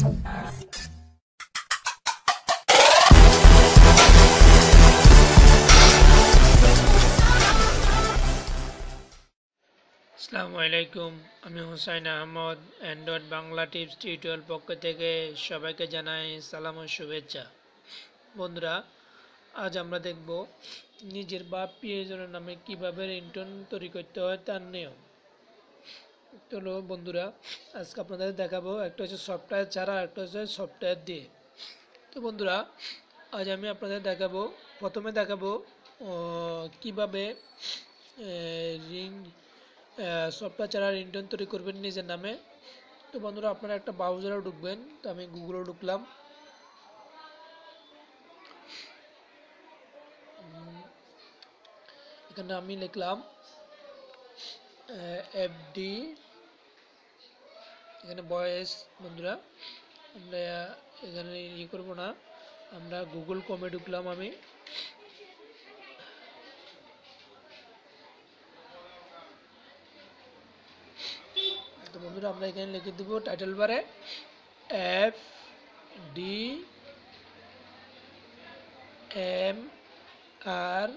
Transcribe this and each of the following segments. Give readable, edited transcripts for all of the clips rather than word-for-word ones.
আসসালামু আলাইকুম, আমি Hussain Ahmed. Android Bangla tips tutorial পক্ষ থেকে সবাইকে জানাই সালাম ও শুভেচ্ছা। বন্ধুরা, আজ আমরা দেখব নিজের বা প্রিয়জনের নামে কিভাবে রিংটোন তৈরি করতে হয় তার নিয়ম। চলো বন্ধুরা, আজকে আপনাদের দেখাবো একটা হচ্ছে সফটওয়্যার ছাড়া, একটা হচ্ছে সফটওয়্যার দিয়ে। তো বন্ধুরা, আজ আমি আপনাদের প্রথমে দেখাবো কিভাবে রিং সফটওয়্যার ছাড়া রিংটোন তৈরি করবেন নিজের নামে। তো বন্ধুরা, আপনারা একটা ব্রাউজারে ঢুকবেন। তো আমি গুগলে ঢুকলাম। এখানে আমি লিখলাম এফডি, এখানে ভয়েস। বন্ধুরা, আমরা এখানে করবো না, আমরা গুগল ক্রোমে ঢুকলাম। আমি তো বন্ধুরা, আমরা এখানে লিখে দেবো টাইটেল বারে FDMR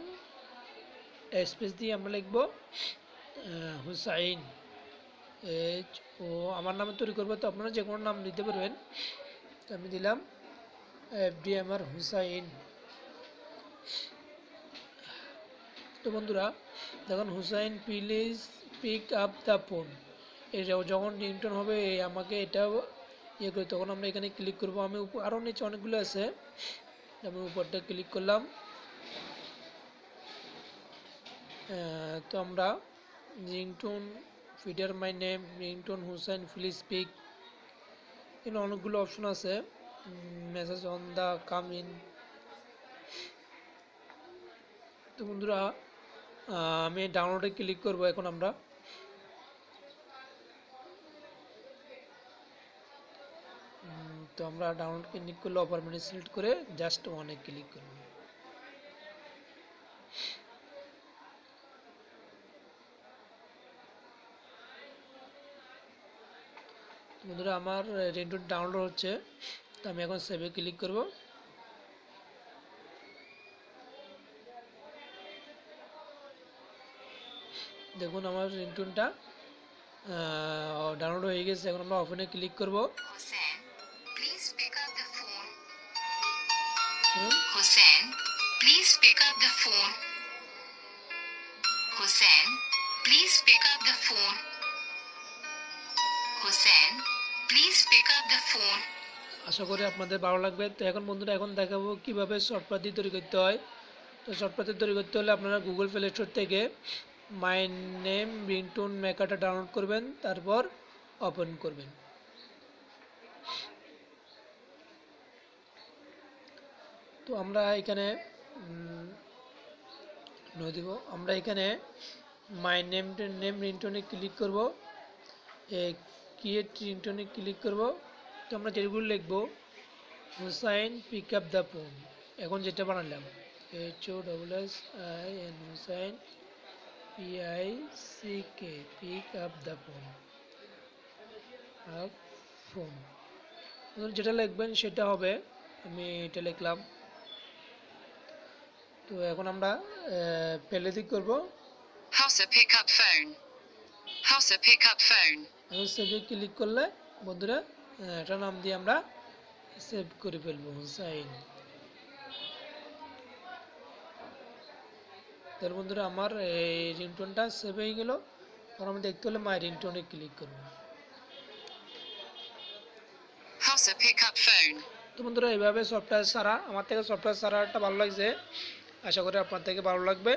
স্পেস দিয়ে আমরা লিখবো হুসাইন HO। আমার নামে তৈরি করবো, তো আপনারা যে কোনো নাম দিতে পারবেন। তো আমি দিলাম FDMR হুসাইন। তো বন্ধুরা দেখুন, Hussain please pick up the phone. এই যখন রিংটোন হবে আমাকে এটা করে, তখন আমরা এখানে ক্লিক করব। আমি আরও নিচে অনেকগুলো আছে, আমি উপরটা ক্লিক করলাম। তো আমরা রিংটোন ফিডার my name, ringtone Hussain please speak, এখানে অনেকগুলো অপশন আছে। Message on the come in. তো বন্ধুরা, আমি ডাউনলোডে ক্লিক করব। এখন আমরা ডাউনলোড ক্লিক করলে অপারমেন্ট সিলেক্ট করে জাস্ট ওয়ানে ক্লিক করব। বন্ধুরা, আমার রিংটোন ডাউনলোড হচ্ছে। তো আমি এখন সেভে ক্লিক করব। দেখুন, আমার রিংটোনটা ডাউনলোড হয়ে গেছে। এখন আমরা ওপেনে ক্লিক করব। Hussein, please pick up the phone. Hussein, please pick up the phone. Hussein, please pick up the phone. আশা করি আপনাদের ভালো লাগবে। তো এখন বন্ধুরা, এখন দেখাবো কিভাবে সফটওয়্যারটি তৈরি করতে হয়। তো সফটওয়্যারটি তৈরি করতে হলে আপনারা গুগল প্লে স্টোর থেকে মাই নেম রিংটোন মেকারটা ডাউনলোড করবেন, তারপর ওপেন করবেন। তো আমরা এখানে আমরা এখানে মাই নেম রিংটোনে ক্লিক করব, ক্রিয়েট রিংটোনে ক্লিক করব। তো আমরা যেগুলো লিখবো Hussain pick up the phone, এখন যেটা বানালাম HOSSIN Hussain PICK pick up the phone, যেটা লিখবেন সেটা হবে। আমি এটা লিখলাম। তো এখন আমরা প্লে দিক করবো। Hausa pick up phone. Hausa pick up phone. এখন সেভে ক্লিক করলে বন্ধুরা এটা নাম দিয়ে আমরা সেভ করে ফেলবো, হুসাইন। তাহলে বন্ধুরা, আমার এই রিংটোনটা সেভ হয়ে গেল। এখন আমি দেখতে হলে মাই রিংটোনে ক্লিক করব। Hausa pick up phone. তো বন্ধুরা, এইভাবে সফটওয়্যার ছাড়া, আমার থেকে সফটওয়্যার ছাড়াটা ভালো লাগছে, আশা করি আপনার থেকে ভালো লাগবে।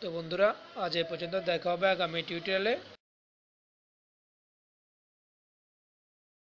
তো বন্ধুরা, আজ এই পর্যন্ত, দেখা হবে আগামী টিউটোরিয়ালে।